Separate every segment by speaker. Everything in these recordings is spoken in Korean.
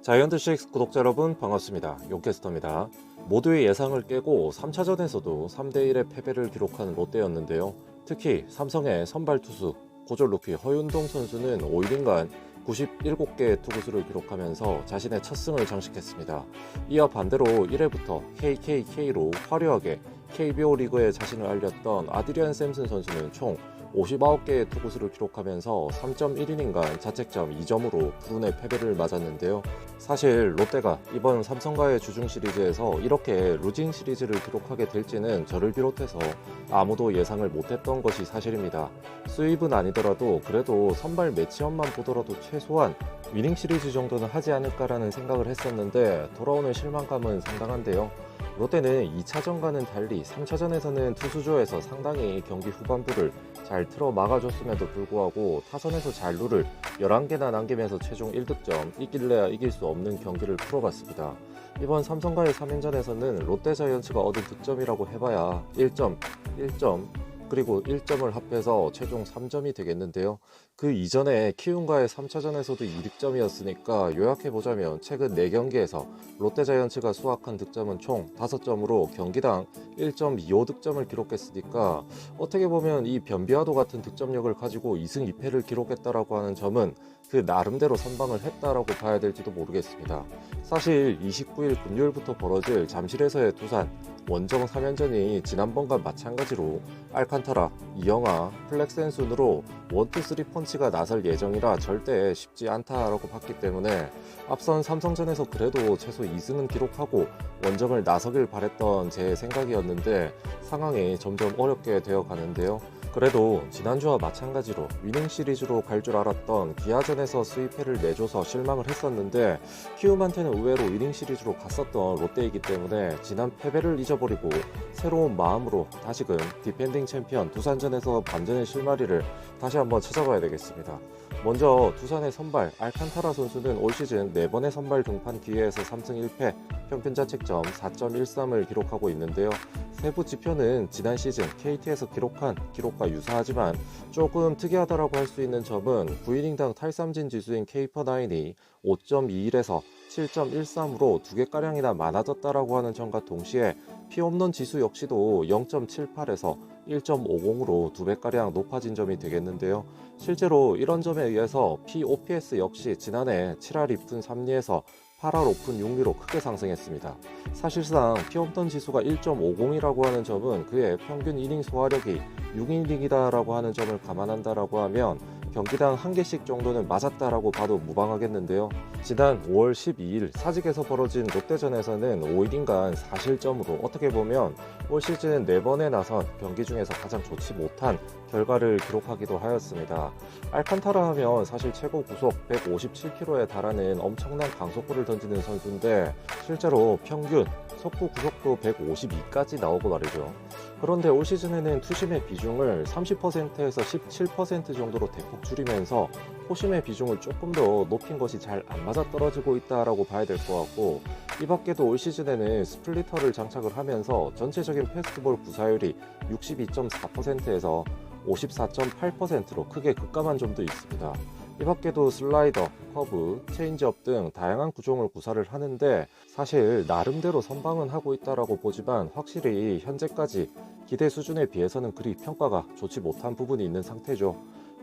Speaker 1: 자이언트6 구독자 여러분 반갑습니다. 용캐스터입니다. 모두의 예상을 깨고 3차전에서도 3대1의 패배를 기록한 롯데였는데요. 특히 삼성의 선발 투수 고졸 루키 허윤동 선수는 5일인간 97개의 투구수를 기록하면서 자신의 첫 승을 장식했습니다. 이와 반대로 1회부터 KKK로 화려하게 KBO 리그에 자신을 알렸던 아드리안 샘슨 선수는 총 59개의 투구수를 기록하면서 3.1이닝간 자책점 2점으로 불운의 패배를 맞았는데요. 사실 롯데가 이번 삼성과의 주중 시리즈에서 이렇게 루징 시리즈를 기록하게 될지는 저를 비롯해서 아무도 예상을 못했던 것이 사실입니다. 수입은 아니더라도 그래도 선발 매치업만 보더라도 최소한 위닝 시리즈 정도는 하지 않을까라는 생각을 했었는데 돌아오는 실망감은 상당한데요. 롯데는 2차전과는 달리 3차전에서는 투수조에서 상당히 경기 후반부를 잘 틀어 막아줬음에도 불구하고 타선에서 잔루를 11개나 남기면서 최종 1득점, 이길래야 이길 수 없는 경기를 풀어봤습니다. 이번 삼성과의 3연전에서는 롯데 자이언츠가 얻은 득점이라고 해봐야 1점, 1점, 그리고 1점을 합해서 최종 3점이 되겠는데요. 그 이전에 키움과의 3차전에서도 2득점이었으니까 요약해보자면 최근 4경기에서 롯데 자이언츠가 수확한 득점은 총 5점으로 경기당 1.25득점을 기록했으니까 어떻게 보면 이 변비와도 같은 득점력을 가지고 2승 2패를 기록했다라고 하는 점은 그 나름대로 선방을 했다라고 봐야 될지도 모르겠습니다. 사실 29일 금요일부터 벌어질 잠실에서의 두산 원정 3연전이 지난번과 마찬가지로 알칸타라, 이영하, 플렉센 순으로 1,2,3 펀치가 나설 예정이라 절대 쉽지 않다라고 봤기 때문에 앞선 삼성전에서 그래도 최소 2승은 기록하고 원정을 나서길 바랬던 제 생각이었는데 상황이 점점 어렵게 되어 가는데요. 그래도 지난주와 마찬가지로 위닝 시리즈로 갈 줄 알았던 기아전에서 수입패를 내줘서 실망을 했었는데 키움한테는 의외로 위닝 시리즈로 갔었던 롯데이기 때문에 지난 패배를 잊어버리고 새로운 마음으로 다시금 디펜딩 챔피언 두산전에서 반전의 실마리를 다시 한번 찾아봐야 되겠습니다. 먼저 두산의 선발 알칸타라 선수는 올 시즌 4번의 선발 등판 기회에서 3승 1패 평균 자책점 4.13을 기록하고 있는데요. 세부 지표는 지난 시즌 KT에서 기록한 기록과 유사하지만 조금 특이하다라고 할 수 있는 점은 9이닝당 탈삼진 지수인 K/9이 5.21에서 7.13으로 2개가량이나 많아졌다라고 하는 점과 동시에 피홈런 지수 역시도 0.78에서 1.50으로 2배가량 높아진 점이 되겠는데요. 실제로 이런 점에 의해서 POPS 역시 지난해 7할 2푼 3리에서 8할 5푼 6리로 크게 상승했습니다. 사실상 피홈런 지수가 1.50이라고 하는 점은 그의 평균 이닝 소화력이 6이닝이다라고 하는 점을 감안한다라고 하면 경기당 1개씩 정도는 맞았다라고 봐도 무방하겠는데요. 지난 5월 12일 사직에서 벌어진 롯데전에서는 5이닝간 4실점으로 어떻게 보면 올 시즌 4번에 나선 경기 중에서 가장 좋지 못한 결과를 기록하기도 하였습니다. 알칸타라 하면 사실 최고 구속 157km에 달하는 엄청난 강속구를 던지는 선수인데 실제로 평균 속구 구속도 152까지 나오고 말이죠. 그런데 올 시즌에는 투심의 비중을 30%에서 17% 정도로 대폭 줄이면서 포심의 비중을 조금 더 높인 것이 잘 안 맞아떨어지고 있다라고 봐야 될 것 같고 이 밖에도 올 시즌에는 스플리터를 장착을 하면서 전체적인 패스트볼 구사율이 62.4%에서 54.8%로 크게 급감한 점도 있습니다. 이 밖에도 슬라이더, 커브, 체인지업 등 다양한 구종을 구사를 하는데 사실 나름대로 선방은 하고 있다라고 보지만 확실히 현재까지 기대 수준에 비해서는 그리 평가가 좋지 못한 부분이 있는 상태죠.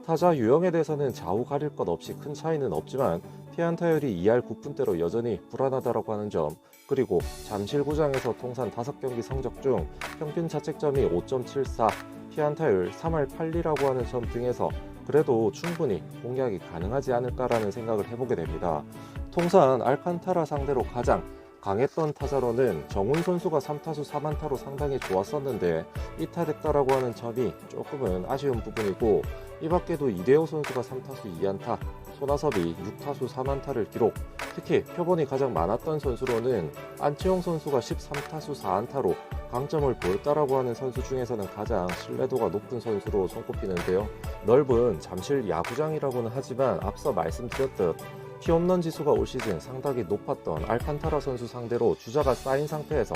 Speaker 1: 타자 유형에 대해서는 좌우 가릴 것 없이 큰 차이는 없지만 피안타율이 2할 9푼대로 여전히 불안하다라고 하는 점, 그리고 잠실구장에서 통산 5경기 성적 중 평균 자책점이 5.74, 피안타율 3할 8리라고 하는 점 등에서 그래도 충분히 공략이 가능하지 않을까라는 생각을 해보게 됩니다. 통산 알칸타라 상대로 가장 강했던 타자로는 정훈 선수가 3타수 4안타로 상당히 좋았었는데 이탈했다라고 하는 점이 조금은 아쉬운 부분이고 이 밖에도 이대호 선수가 3타수 2안타, 손아섭이 6타수 3안타를 기록, 특히 표본이 가장 많았던 선수로는 안치홍 선수가 13타수 4안타로 강점을 보였다라고 하는 선수 중에서는 가장 신뢰도가 높은 선수로 손꼽히는데요. 넓은 잠실 야구장이라고는 하지만 앞서 말씀드렸듯 피홈런 지수가 올 시즌 상당히 높았던 알칸타라 선수 상대로 주자가 쌓인 상태에서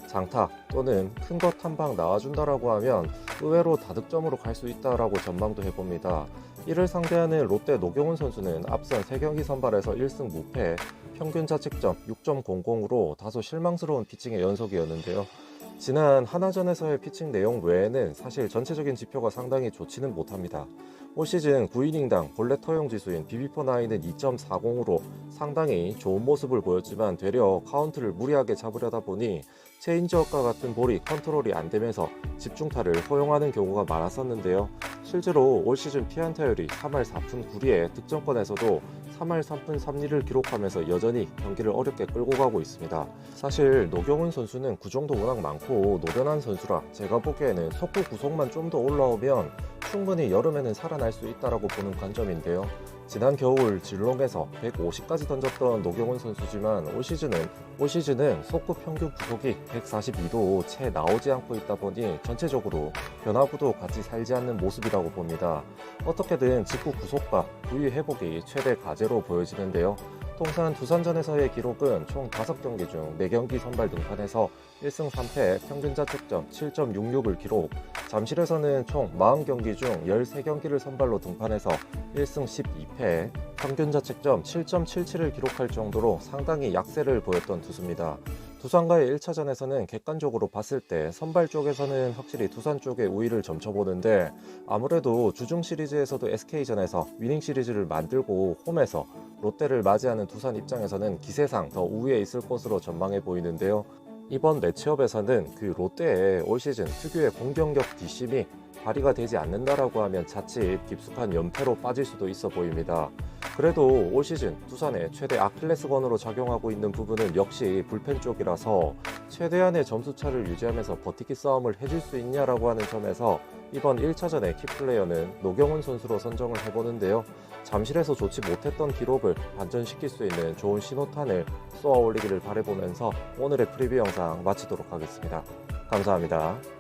Speaker 1: 장타 또는 큰 것 한 방 나와준다라고 하면 의외로 다득점으로 갈 수 있다라고 전망도 해봅니다. 이를 상대하는 롯데 노경훈 선수는 앞선 3경기 선발에서 1승 무패, 평균 자책점 6.00으로 다소 실망스러운 피칭의 연속이었는데요. 지난 하나전에서의 피칭 내용 외에는 사실 전체적인 지표가 상당히 좋지는 못합니다. 올 시즌 9이닝당 본래 허용 지수인 BB4-9은 2.40으로 상당히 좋은 모습을 보였지만 되려 카운트를 무리하게 잡으려다 보니 체인지업과 같은 볼이 컨트롤이 안 되면서 집중타를 허용하는 경우가 많았었는데요. 실제로 올 시즌 피안타율이 3할 4푼 9리에 득점권에서도 3할 3푼 3리를 기록하면서 여전히 경기를 어렵게 끌고 가고 있습니다. 사실 노경은 선수는 구종도 워낙 많고 노련한 선수라 제가 보기에는 속구 구속만 좀 더 올라오면 충분히 여름에는 살아날 수 있다라고 보는 관점인데요. 지난 겨울 질롱에서 150까지 던졌던 노경은 선수지만 올 시즌은 속구 평균 구속이 142도 채 나오지 않고 있다 보니 전체적으로 변화구도 같이 살지 않는 모습이라고 봅니다. 어떻게든 직구 구속과 부위 회복이 최대 과제로 보여지는데요. 통산 두산전에서의 기록은 총 5경기 중 4경기 선발 등판에서 1승 3패 평균 자책점 7.66을 기록, 잠실에서는 총 40경기 중 13경기를 선발로 등판해서 1승 12패 평균 자책점 7.77을 기록할 정도로 상당히 약세를 보였던 투수입니다. 두산과의 1차전에서는 객관적으로 봤을 때 선발 쪽에서는 확실히 두산 쪽의 우위를 점쳐보는데 아무래도 주중 시리즈에서도 SK전에서 위닝 시리즈를 만들고 홈에서 롯데를 맞이하는 두산 입장에서는 기세상 더 우위에 있을 것으로 전망해 보이는데요. 이번 매치업에서는 그 롯데의 올 시즌 특유의 공격력 뒷심이 발휘가 되지 않는다라고 하면 자칫 깊숙한 연패로 빠질 수도 있어 보입니다. 그래도 올 시즌 두산의 최대 아킬레스건으로 작용하고 있는 부분은 역시 불펜 쪽이라서 최대한의 점수차를 유지하면서 버티기 싸움을 해줄 수 있냐라고 하는 점에서 이번 1차전의 키플레이어는 노경은 선수로 선정을 해보는데요. 잠실에서 좋지 못했던 기록을 반전시킬 수 있는 좋은 신호탄을 쏘아 올리기를 바라보면서 오늘의 프리뷰 영상 마치도록 하겠습니다. 감사합니다.